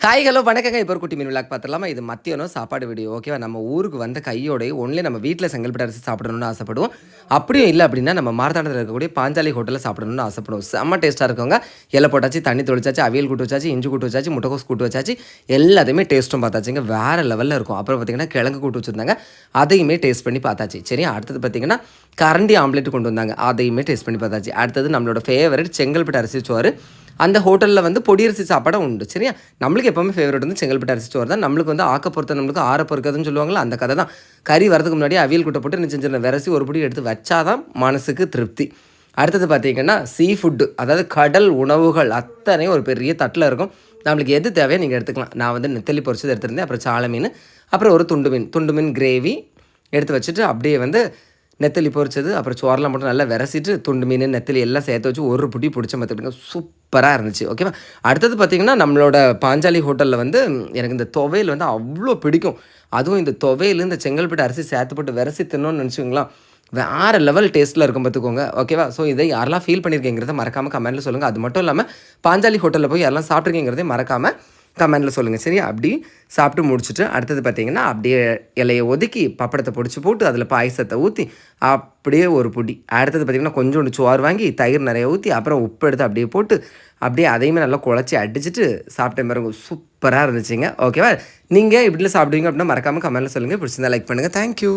Hi hello வணக்கங்க. இப்போ ஒரு குட்டி மீன் விளாக் பார்த்துடலாமா? இது மத்தியானம் சாப்பாடு வீடியோ ஓகேவா? நம்ம ஊருக்கு வந்த கையோடய ஒன்லி நம்ம வீட்டில் செங்கல்பட்டு அரிசி சாப்பிடணும்னு ஆசைப்படுவோம். அப்படியும் இல்லை அப்படின்னா நம்ம மார்த்தாண்டத்தில் இருக்கக்கூடிய பாஞ்சாலி ஹோட்டலில் சாப்பிடணும்னு ஆசைப்படுவோம். செம்ம டேஸ்ட்டாக இருக்கவங்க இலை போட்டாச்சு, தண்ணி தொளிச்சாச்சு, அவியல் கூட்டு வச்சாச்சு, இஞ்சி கூட்டு வச்சாச்சு, முட்டைக்கோஸ் கூட்டு வச்சாச்சு, எல்லாத்தையுமே டேஸ்ட்டும் பார்த்தாச்சுங்க. வேறு லெவலில் இருக்கும். அப்புறம் பார்த்திங்கன்னா கிழங்கு கூட்டு வச்சுருந்தாங்க, அதையுமே டேஸ்ட் பண்ணி பார்த்தாச்சு. சரி, அடுத்தது பார்த்திங்கன்னா கரண்டி ஆம்லேட் கொண்டு வந்தாங்க, அதையுமே டேஸ்ட் பண்ணி பார்த்தாச்சு. அடுத்தது நம்மளோட ஃபேவரட் செங்கல்பட்டு அரிசி சோறு. அந்த ஹோட்டலில் வந்து பொடியரிசி சாப்பாடும் உண்டு. சரியா, நம்மளுக்கு எப்போவுமே ஃபேவரட் வந்து செங்கல்பட்டு அரிசி சோறு தான். நம்மளுக்கு வந்து ஆக்க பொறுத்த நம்மளுக்கு ஆற பொறுக்கிறதுன்னு சொல்லுவாங்களா, அந்த கதை தான். கறி வரதுக்கு முன்னாடி அவியல் கூட்ட போட்டு சின்ன சின்ன விரசி ஒரு பொடி எடுத்து வச்சாதான் மனசுக்கு திருப்தி. அடுத்தது பார்த்திங்கன்னா சீ ஃபுட்டு, அதாவது கடல் உணவுகள் அத்தனையும் ஒரு பெரிய தட்டில் இருக்கும். நம்மளுக்கு எது தேவையோ நீங்கள் எடுத்துக்கலாம். நான் வந்து நெத்தலி பொரிச்சது எடுத்துருந்தேன், அப்புறம் சாலை மீன், அப்புறம் ஒரு துண்டு மீன் கிரேவி எடுத்து வச்சுட்டு அப்படியே வந்து நெத்தலி பொரிச்சது, அப்புறம் சோரெலாம் போட்டு நல்லா விரசிட்டு துண்டு மீன் நெத்தலி எல்லாம் சேர்த்து வச்சு ஒரு புடி பிடிச்ச பார்த்துக்கிங்க, சூப்பராக இருந்துச்சு. ஓகேவா. அடுத்தது பார்த்திங்கன்னா நம்மளோட பாஞ்சாலி ஹோட்டலில் வந்து எனக்கு இந்த துவையல் வந்து அவ்வளோ பிடிக்கும். அதுவும் இந்த துவையல் இந்த செங்கல்பட்டு அரிசி சேர்த்து போட்டு விரசி தின்னோன்னு நினச்சிங்களா, வேறு லெவல் டேஸ்ட்டில் இருக்கும் பார்த்துக்கோங்க. ஓகேவா. ஸோ இதை யாரெல்லாம் ஃபீல் பண்ணியிருக்கேங்கிறத மறக்காமல் கமெண்ட்டில் சொல்லுங்கள். அது மட்டும் இல்லாமல் பாஞ்சாலி ஹோட்டலில் போய் யாரெல்லாம் சாப்பிட்ருக்கீங்கிறதே மறக்காமல் கமெண்டில் சொல்லுங்கள். சரி, அப்படி சாப்பிட்டு முடிச்சுட்டு அடுத்தது பார்த்திங்கன்னா அப்படியே இலையை ஒதுக்கி பப்படத்தை பொடிச்சு போட்டு அதில் பாயசத்தை ஊற்றி அப்படியே ஒரு பொடி. அடுத்தது பார்த்திங்கன்னா கொஞ்சோண்டு சோறு வாங்கி தயிர் நிறைய ஊற்றி அப்புறம் உப்பு எடுத்து அப்படியே போட்டு அப்படியே அதையுமே நல்லா குழச்சி அடிச்சுட்டு சாப்பிட்ட மாதிரி சூப்பராக இருந்துச்சுங்க. ஓகேவா. நீங்கள் இப்படிலாம் சாப்பிடுவீங்க அப்படின்னா மறக்காமல் கமெண்டில் சொல்லுங்கள். பிடிச்சிருந்தா லைக் பண்ணுங்கள். தேங்க்யூ.